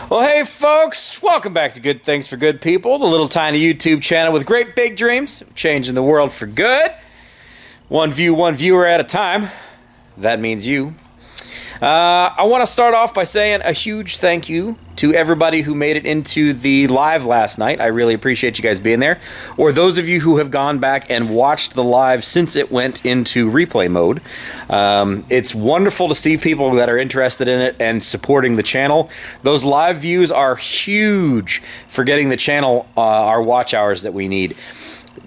Well, hey folks, welcome back to Good Things for Good People, the little tiny YouTube channel with great big dreams of changing the world for good. One view, one viewer at a time. That means you. I want to start off by saying a huge thank you to everybody who made it into the live last night. I really appreciate you guys being there. Or those of you who have gone back and watched the live since it went into replay mode. It's wonderful to see people that are interested in it and supporting the channel. Those live views are huge for getting the channel our watch hours that we need.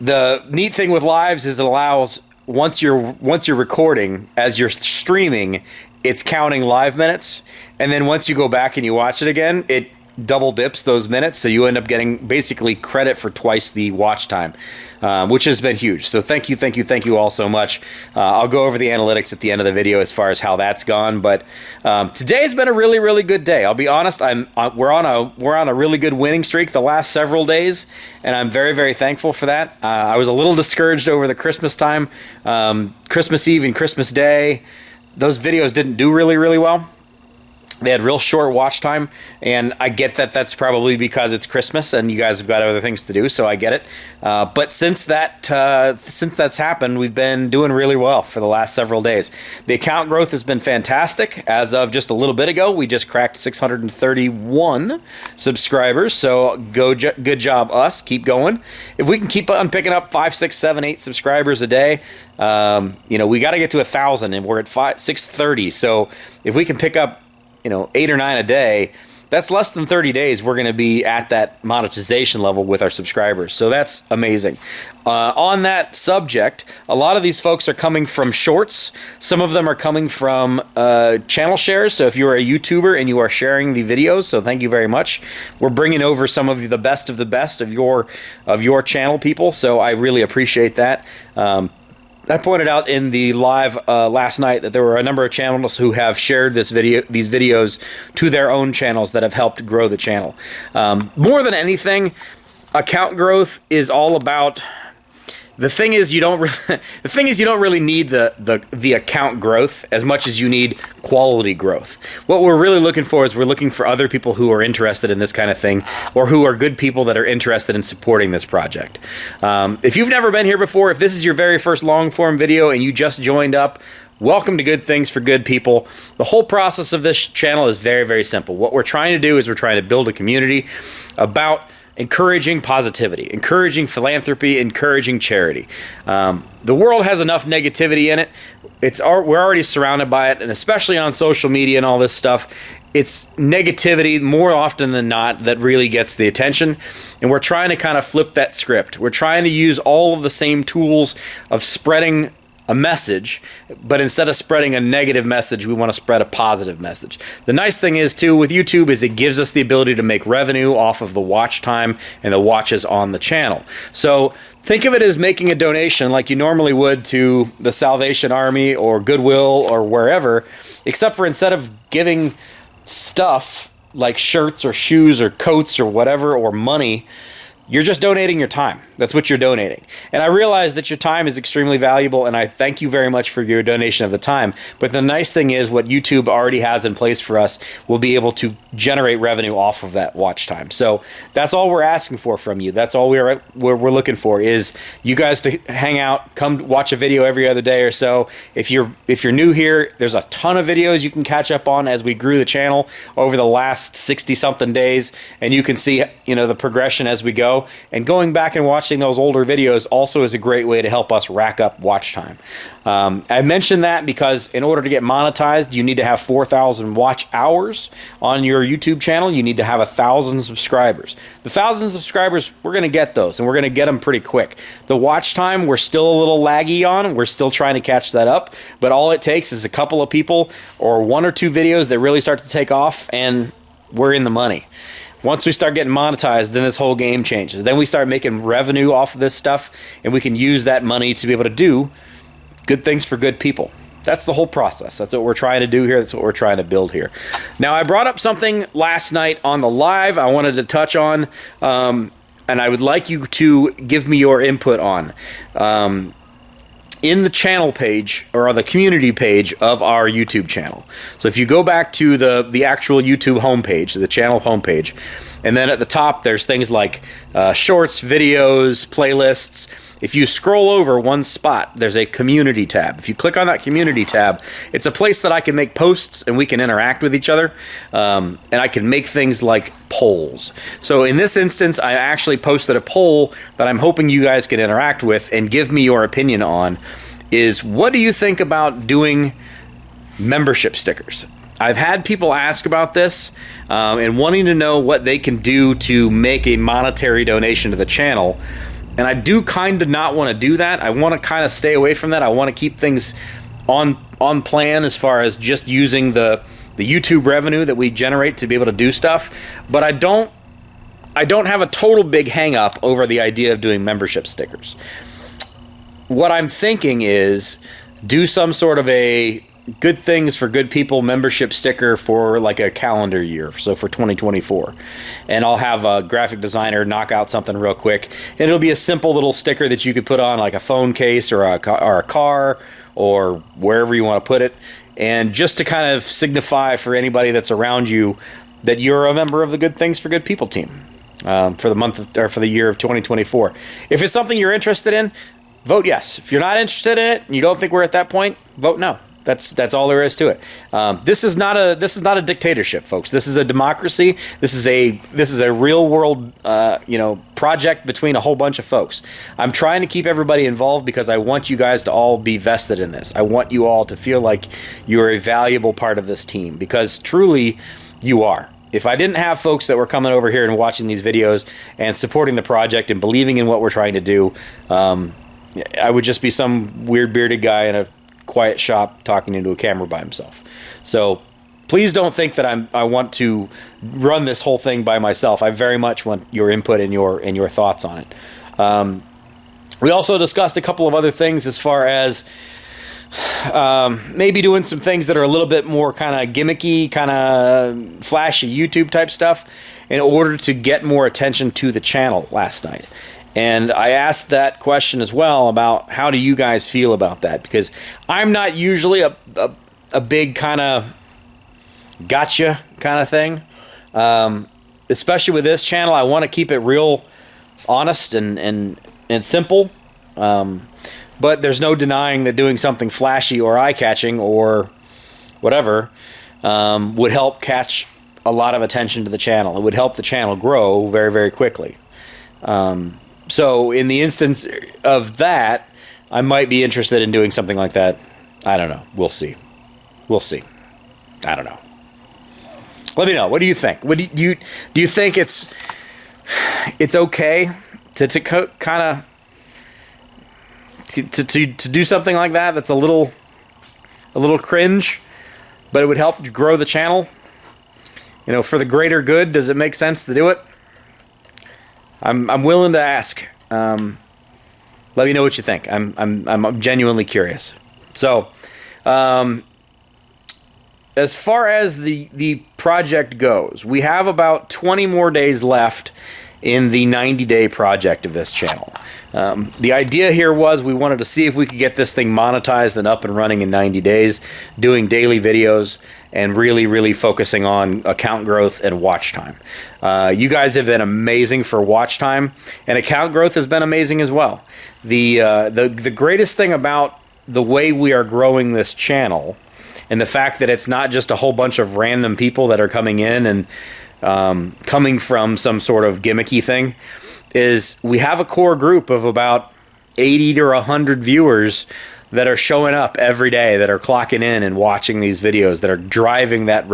The neat thing with lives is it allows, once you're recording, as you're streaming, it's counting live minutes, and then once you go back and you watch it again, it double dips those minutes, so you end up getting basically credit for twice the watch time, which has been huge. So thank you all so much. I'll go over the analytics at the end of the video as far as how that's gone, but today's been a really good day. I'll be honest, we're on a really good winning streak the last several days, and I'm very thankful for that. I was a little discouraged over the Christmas time, Christmas Eve and Christmas Day. Those videos didn't do really well. They had real short watch time, and I get that that's probably because it's Christmas and you guys have got other things to do, so I get it. But since that's happened, we've been doing really well for the last several days. The account growth has been fantastic. As of just a little bit ago, we just cracked 631 subscribers, so good job us. Keep going. If we can keep on picking up 5, 6, 7, 8 subscribers a day, we got to get to 1,000, and we're at 630. So if we can pick up 8 or 9 a day, that's less than 30 days. We're going to be at that monetization level with our subscribers. So that's amazing. On that subject, a lot of these folks are coming from shorts. Some of them are coming from channel shares. So if you're a YouTuber and you are sharing the videos, so thank you very much. We're bringing over some of the best of your channel people. So I really appreciate that. I pointed out in the live last night that there were a number of channels who have shared these videos to their own channels that have helped grow the channel. More than anything, account growth is all about. The thing is, you don't really need the account growth as much as you need quality growth. What we're really looking for is we're looking for other people who are interested in this kind of thing, or who are good people that are interested in supporting this project. If you've never been here before, if this is your very first long form video and you just joined up, welcome to Good Things for Good People. The whole process of this channel is very simple. What we're trying to do is we're trying to build a community about encouraging positivity, encouraging philanthropy, encouraging charity. The world has enough negativity in it. We're already surrounded by it, and especially on social media and all this stuff, it's negativity more often than not that really gets the attention, and we're trying to kind of flip that script. We're trying to use all of the same tools of spreading a message, but instead of spreading a negative message, we want to spread a positive message. The nice thing is too with YouTube is it gives us the ability to make revenue off of the watch time and the watches on the channel. So think of it as making a donation like you normally would to the Salvation Army or Goodwill or wherever, except for instead of giving stuff like shirts or shoes or coats or whatever, or money, you're just donating your time. That's what you're donating. And I realize that your time is extremely valuable, and I thank you very much for your donation of the time. But the nice thing is what YouTube already has in place for us will be able to generate revenue off of that watch time. So that's all we're asking for from you. That's all we're looking for is you guys to hang out, come watch a video every other day or so. If you're new here, there's a ton of videos you can catch up on as we grew the channel over the last 60-something days, and you can see the progression as we go. And going back and watching those older videos also is a great way to help us rack up watch time. I mentioned that because in order to get monetized, you need to have 4,000 watch hours on your YouTube channel. You need to have 1,000 subscribers. The 1,000 subscribers, we're going to get those, and we're going to get them pretty quick. The watch time, we're still a little laggy on. We're still trying to catch that up, but all it takes is a couple of people or 1 or 2 videos that really start to take off, and we're in the money. Once we start getting monetized, then this whole game changes. Then we start making revenue off of this stuff, and we can use that money to be able to do good things for good people. That's the whole process. That's what we're trying to do here. That's what we're trying to build here. Now, I brought up something last night on the live I wanted to touch on, and I would like you to give me your input on. in the channel page or the community page of our YouTube channel. So if you go back to the actual YouTube homepage, the channel homepage, and then at the top there's things like shorts, videos, playlists. If you scroll over one spot, there's a community tab. If you click on that community tab, it's a place that I can make posts and we can interact with each other. And I can make things like polls. So in this instance, I actually posted a poll that I'm hoping you guys can interact with and give me your opinion on, is what do you think about doing membership stickers? I've had people ask about this and wanting to know what they can do to make a monetary donation to the channel. And I do kind of not want to do that. I want to kind of stay away from that. I want to keep things on plan as far as just using the YouTube revenue that we generate to be able to do stuff. But I don't have a total big hang up over the idea of doing membership stickers. What I'm thinking is do some sort of a Good Things for Good People membership sticker for like a calendar year, so for 2024. And I'll have a graphic designer knock out something real quick. And it'll be a simple little sticker that you could put on like a phone case or a car or wherever you want to put it. And just to kind of signify for anybody that's around you that you're a member of the Good Things for Good People team for the month or for the year of 2024. If it's something you're interested in, vote yes. If you're not interested in it and you don't think we're at that point, vote no. That's all there is to it. This is not a dictatorship, folks. This is a democracy. This is a real world project between a whole bunch of folks. I'm trying to keep everybody involved because I want you guys to all be vested in this. I want you all to feel like you're a valuable part of this team, because truly you are. If I didn't have folks that were coming over here and watching these videos and supporting the project and believing in what we're trying to do, I would just be some weird bearded guy in a quiet shop talking into a camera by himself. So please don't think that I want to run this whole thing by myself. I very much want your input and your thoughts on it. We also discussed a couple of other things as far as maybe doing some things that are a little bit more kind of gimmicky, kind of flashy YouTube type stuff in order to get more attention to the channel last night. And I asked that question as well about how do you guys feel about that? Because I'm not usually a big kind of gotcha kind of thing. Especially with this channel, I want to keep it real honest and simple. But there's no denying that doing something flashy or eye-catching or whatever would help catch a lot of attention to the channel. It would help the channel grow very, very quickly. So in the instance of that, I might be interested in doing something like that. I don't know. We'll see. We'll see. I don't know. Let me know. What do you think? What do you think it's okay to kind of to do something like that? That's a little cringe, but it would help grow the channel. You know, for the greater good. Does it make sense to do it? I'm willing to ask. Let me know what you think. I'm genuinely curious. So, as far as the project goes, we have about 20 more days left in the 90-day project of this channel. The idea here was we wanted to see if we could get this thing monetized and up and running in 90 days, doing daily videos and really, really focusing on account growth and watch time. You guys have been amazing for watch time, and account growth has been amazing as well. The greatest thing about the way we are growing this channel and the fact that it's not just a whole bunch of random people that are coming in and coming from some sort of gimmicky thing is we have a core group of about 80 to 100 viewers that are showing up every day, that are clocking in and watching these videos, that are driving that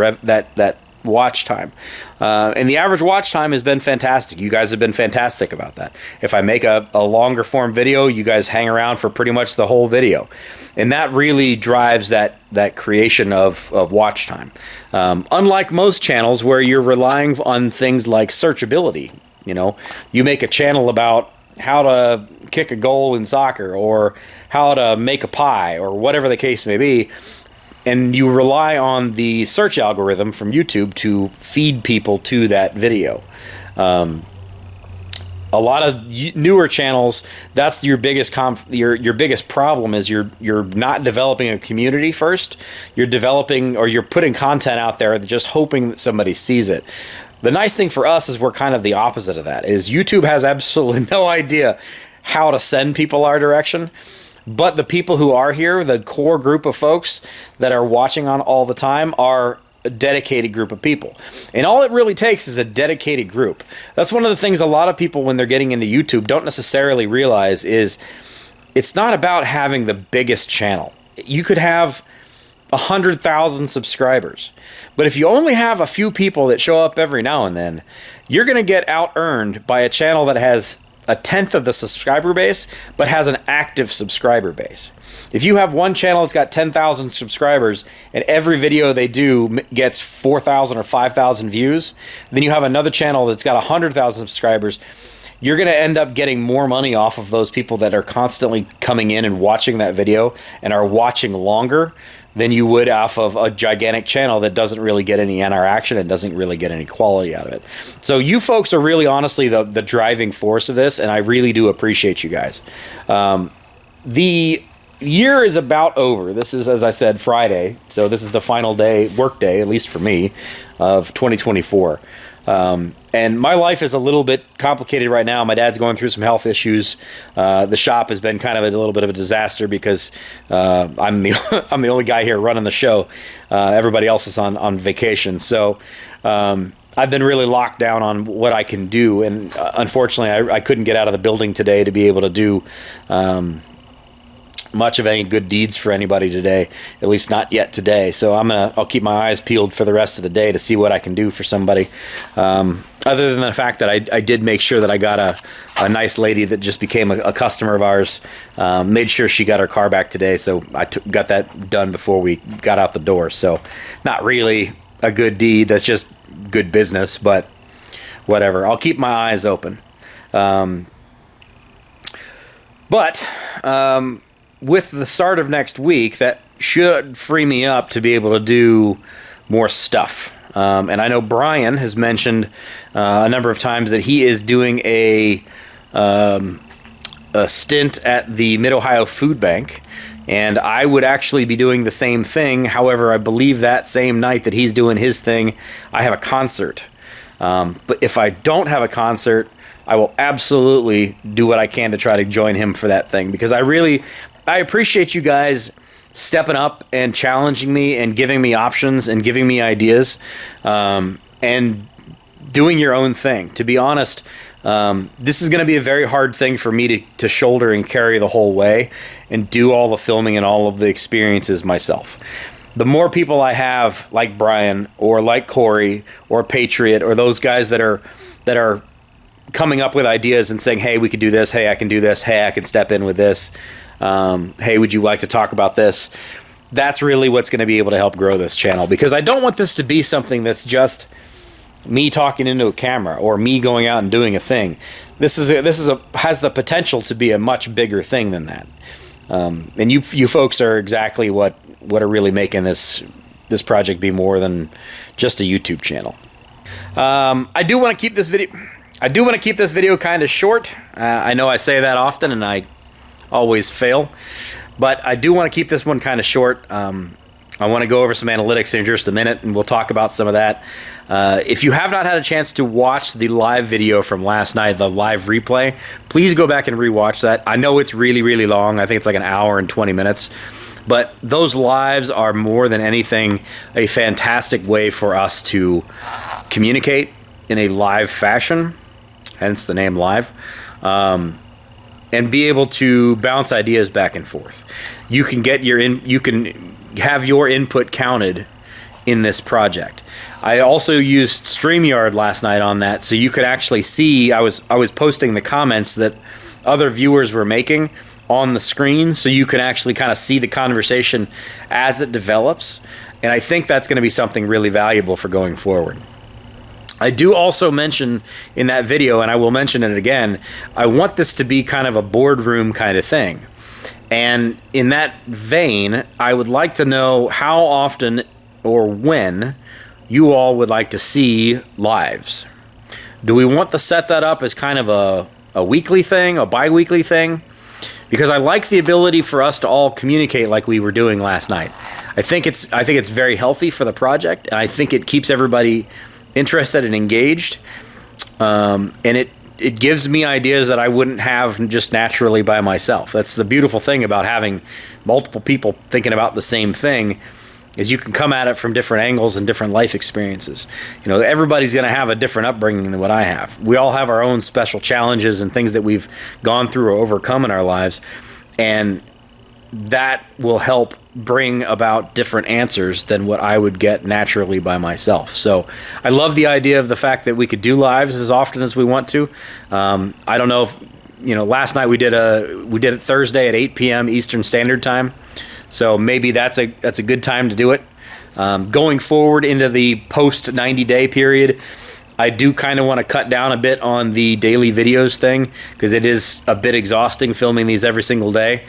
watch time. And the average watch time has been fantastic. You guys have been fantastic about that. If I make a longer form video, you guys hang around for pretty much the whole video. And that really drives that creation of watch time. Unlike most channels where you're relying on things like searchability. You know, you make a channel about how to kick a goal in soccer or how to make a pie or whatever the case may be, and you rely on the search algorithm from YouTube to feed people to that video. a lot of newer channels, that's your biggest your biggest problem is you're not developing a community first. You're developing, or you're putting content out there just hoping that somebody sees it. The nice thing for us is we're kind of the opposite of that. Is YouTube has absolutely no idea how to send people our direction. But the people who are here, the core group of folks that are watching on all the time, are a dedicated group of people. And all it really takes is a dedicated group. That's one of the things a lot of people, when they're getting into YouTube, don't necessarily realize is it's not about having the biggest channel. You could have 100,000 subscribers, but if you only have a few people that show up every now and then, you're going to get out-earned by a channel that has a tenth of the subscriber base, but has an active subscriber base. If you have one channel that's got 10,000 subscribers and every video they do gets 4,000 or 5,000 views, then you have another channel that's got 100,000 subscribers, you're going to end up getting more money off of those people that are constantly coming in and watching that video and are watching longer than you would off of a gigantic channel that doesn't really get any interaction and doesn't really get any quality out of it. So you folks are really honestly the driving force of this, and I really do appreciate you guys. The year is about over. This is, as I said, Friday, so this is the final day, work day, at least for me, of 2024. And my life is a little bit complicated right now. My dad's going through some health issues. The shop has been kind of a little bit of a disaster because I'm the only guy here running the show. Everybody else is on vacation. So I've been really locked down on what I can do. And unfortunately, I couldn't get out of the building today to be able to do much of any good deeds for anybody today, at least not yet today. So I'll keep my eyes peeled for the rest of the day to see what I can do for somebody. Other than the fact that I did make sure that I got a nice lady that just became a customer of ours, made sure she got her car back today. So I got that done before we got out the door. So not really a good deed. That's just good business, but whatever. I'll keep my eyes open. With the start of next week, that should free me up to be able to do more stuff. And I know Brian has mentioned a number of times that he is doing a stint at the Mid-Ohio Food Bank, and I would actually be doing the same thing. However, I believe that same night that he's doing his thing, I have a concert. But if I don't have a concert, I will absolutely do what I can to try to join him for that thing, because I appreciate you guys stepping up and challenging me and giving me options and giving me ideas, and doing your own thing. To be honest, this is going to be a very hard thing for me to shoulder and carry the whole way and do all the filming and all of the experiences myself. The more people I have, like Brian or like Corey or Patriot or those guys that are coming up with ideas and saying, hey, we could do this, hey, I can do this, hey, I can step in with this, hey, would you like to talk about this? That's really what's going to be able to help grow this channel, because I don't want this to be something that's just me talking into a camera or me going out and doing a thing. This has the potential to be a much bigger thing than that. And you folks are exactly what are really making this project be more than just a YouTube channel. I do want to keep this video kind of short. I know I say that often, and I always fail, but I do want to keep this one kind of short. I want to go over some analytics in just a minute, and we'll talk about some of that. If you have not had a chance to watch the live video from last night, the live replay, please go back and rewatch that. I know it's really, really long. I think it's like an hour and 20 minutes. But those lives are more than anything a fantastic way for us to communicate in a live fashion, hence the name live, and be able to bounce ideas back and forth. You can have your input counted in this project. I also used StreamYard last night on that, so you could actually see, I was posting the comments that other viewers were making on the screen, so you can actually kind of see the conversation as it develops, and I think that's going to be something really valuable for going forward. I do also mention in that video, and I will mention it again, I want this to be kind of a boardroom kind of thing. And in that vein, I would like to know how often or when you all would like to see lives. Do we want to set that up as kind of a weekly thing, a bi-weekly thing, because I like the ability for us to all communicate like we were doing last night. I think it's very healthy for the project, and I think it keeps everybody interested and engaged, and it gives me ideas that I wouldn't have just naturally by myself. That's the beautiful thing about having multiple people thinking about the same thing, is you can come at it from different angles and different life experiences. You know, everybody's going to have a different upbringing than what I have. We all have our own special challenges and things that we've gone through or overcome in our lives, and that will help bring about different answers than what I would get naturally by myself. So I love the idea of the fact that we could do lives as often as we want to. I don't know if, you know, last night we did it Thursday at 8 p.m. Eastern Standard Time. So maybe that's a good time to do it. Going forward into the post 90-day period, I do kind of want to cut down a bit on the daily videos thing, because it is a bit exhausting filming these every single day.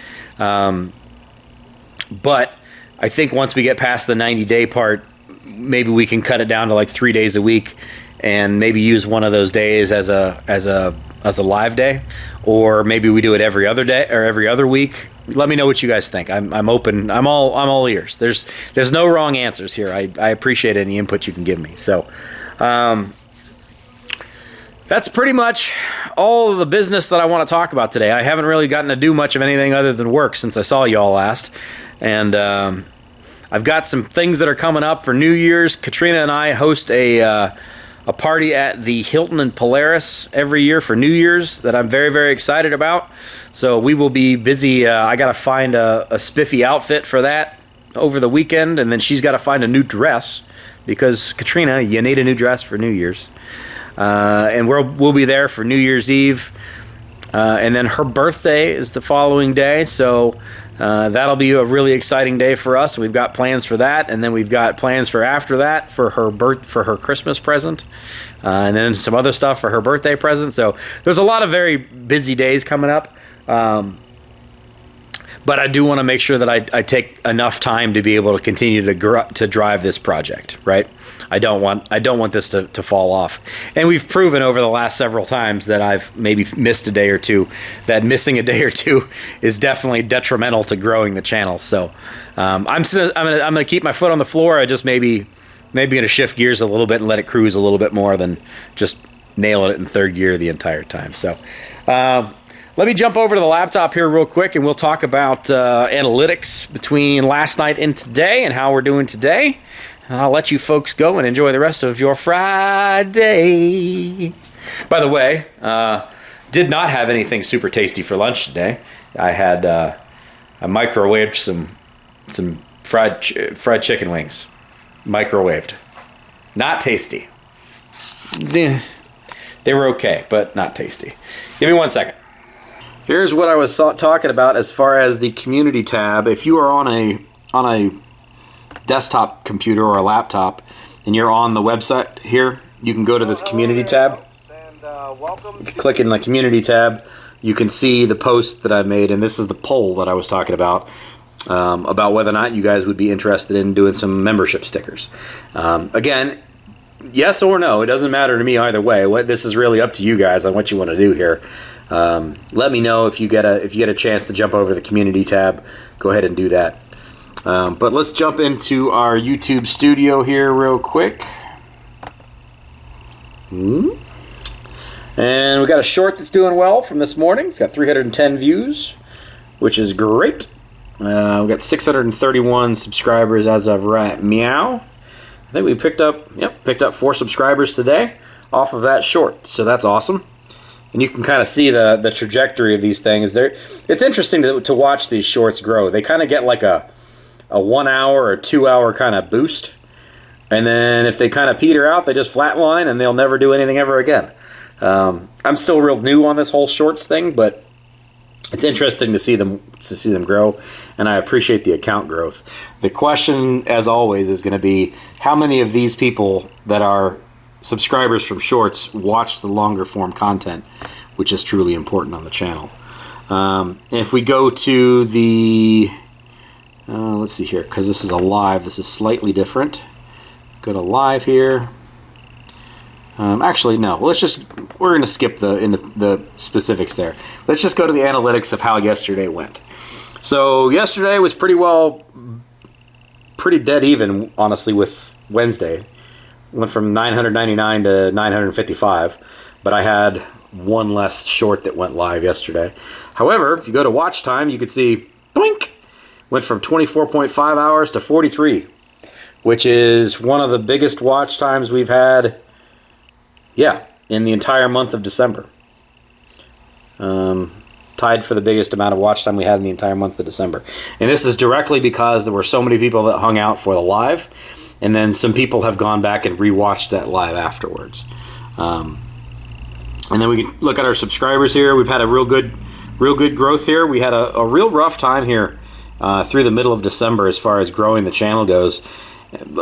But I think once we get past the 90-day part, maybe we can cut it down to like 3 days a week, and maybe use one of those days as a live day, or maybe we do it every other day or every other week. Let me know what you guys think. I'm open. I'm all ears. There's no wrong answers here. I appreciate any input you can give me. So that's pretty much all of the business that I want to talk about today. I haven't really gotten to do much of anything other than work since I saw you all last. And I've got some things that are coming up for New Year's. Katrina and I host a party at the Hilton in Polaris every year for New Year's that I'm very, very excited about. So we will be busy. I got to find a spiffy outfit for that over the weekend, and then she's got to find a new dress, because Katrina, you need a new dress for New Year's. And we'll be there for New Year's Eve. And then her birthday is the following day, so that'll be a really exciting day for us. We've got plans for that, and then we've got plans for after that for her Christmas present, and then some other stuff for her birthday present. So there's a lot of very busy days coming up. But I do want to make sure that I take enough time to be able to continue to drive this project, right? I don't want this to fall off. And we've proven over the last several times that I've maybe missed a day or two, that missing a day or two is definitely detrimental to growing the channel. So I'm gonna keep my foot on the floor. I just maybe gonna shift gears a little bit and let it cruise a little bit more than just nailing it in third gear the entire time. So let me jump over to the laptop here real quick, and we'll talk about analytics between last night and today and how we're doing today. And I'll let you folks go and enjoy the rest of your Friday. By the way, did not have anything super tasty for lunch today. I had I microwaved some fried chicken wings. Microwaved. Not tasty. They were okay, but not tasty. Give me 1 second. Here's what I was talking about as far as the community tab. If you are on a desktop computer or a laptop and you're on the website here, you can go to this community tab. Click in the community tab. You can see the post that I made, and this is the poll that I was talking about whether or not you guys would be interested in doing some membership stickers. Again, yes or no, it doesn't matter to me either way. This is really up to you guys on what you want to do here. Let me know if you get a chance to jump over to the community tab. Go ahead and do that. But let's jump into our YouTube studio here real quick. And we got a short that's doing well from this morning. It's got 310 views, which is great. We got 631 subscribers as of right meow. I think we picked up 4 subscribers today off of that short, so that's awesome. And you can kind of see the trajectory of these things. It's interesting to watch these shorts grow. They kind of get like a 1 hour or 2 hour kind of boost, and then if they kind of peter out, they just flatline and they'll never do anything ever again. I'm still real new on this whole shorts thing, but it's interesting to see them grow, and I appreciate the account growth. The question, as always, is going to be how many of these people that are subscribers from shorts watch the longer form content, which is truly important on the channel. If we go to the let's see here, because this is a live, this is slightly different. Go to live here. Actually, no. We're going to skip the specifics there. Let's just go to the analytics of how yesterday went. So yesterday was pretty dead even, honestly, with Wednesday. Went from 999 to 955, but I had one less short that went live yesterday. However, if you go to watch time, you can see, boink, went from 24.5 hours to 43, which is one of the biggest watch times we've had, in the entire month of December. Tied for the biggest amount of watch time we had in the entire month of December. And this is directly because there were so many people that hung out for the live, and then some people have gone back and rewatched that live afterwards. And then we can look at our subscribers here. We've had a real good growth here. We had a real rough time here through the middle of December as far as growing the channel goes.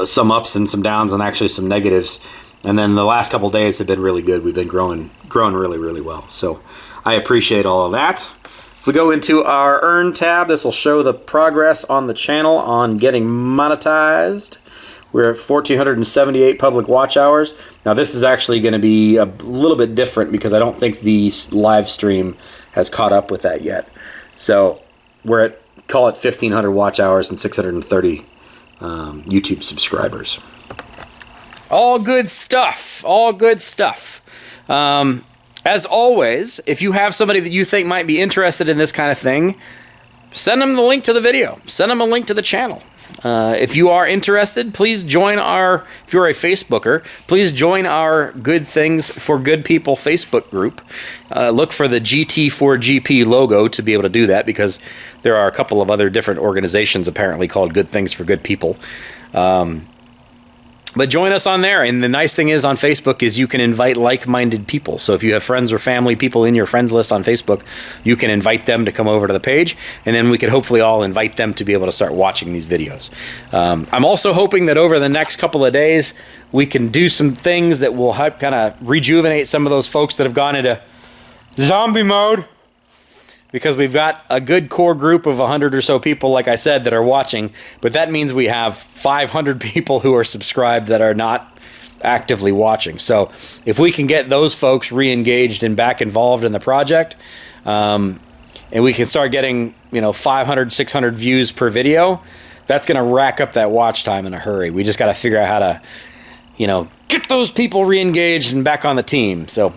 Some ups and some downs and actually some negatives. And then the last couple days have been really good. We've been growing really, really well. So I appreciate all of that. If we go into our Earn tab, this will show the progress on the channel on getting monetized. We're at 1,478 public watch hours. Now this is actually going to be a little bit different because I don't think the live stream has caught up with that yet. So we're at, call it 1,500 watch hours and 630 YouTube subscribers. All good stuff. All good stuff. As always, if you have somebody that you think might be interested in this kind of thing, send them the link to the video. Send them a link to the channel. If you are interested, please join if you're a Facebooker, please join our Good Things for Good People Facebook group. Look for the GT4GP logo to be able to do that, because there are a couple of other different organizations apparently called Good Things for Good People. But join us on there, and the nice thing is on Facebook is you can invite like-minded people. So if you have friends or family people in your friends list on Facebook, you can invite them to come over to the page, and then we could hopefully all invite them to be able to start watching these videos. I'm also hoping that over the next couple of days, we can do some things that will help kind of rejuvenate some of those folks that have gone into zombie mode, because we've got a good core group of 100 or so people, like I said, that are watching, but that means we have 500 people who are subscribed that are not actively watching. So if we can get those folks re-engaged and back involved in the project, and we can start getting 500, 600 views per video, that's going to rack up that watch time in a hurry. We just got to figure out how to get those people re-engaged and back on the team. So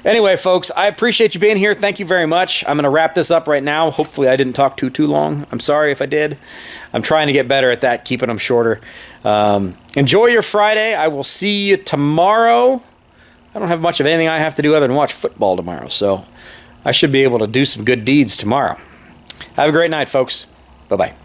anyway, folks, I appreciate you being here. Thank you very much. I'm going to wrap this up right now. Hopefully I didn't talk too long. I'm sorry if I did. I'm trying to get better at that, keeping them shorter. Enjoy your Friday. I will see you tomorrow. I don't have much of anything I have to do other than watch football tomorrow, so I should be able to do some good deeds tomorrow. Have a great night, folks. Bye-bye.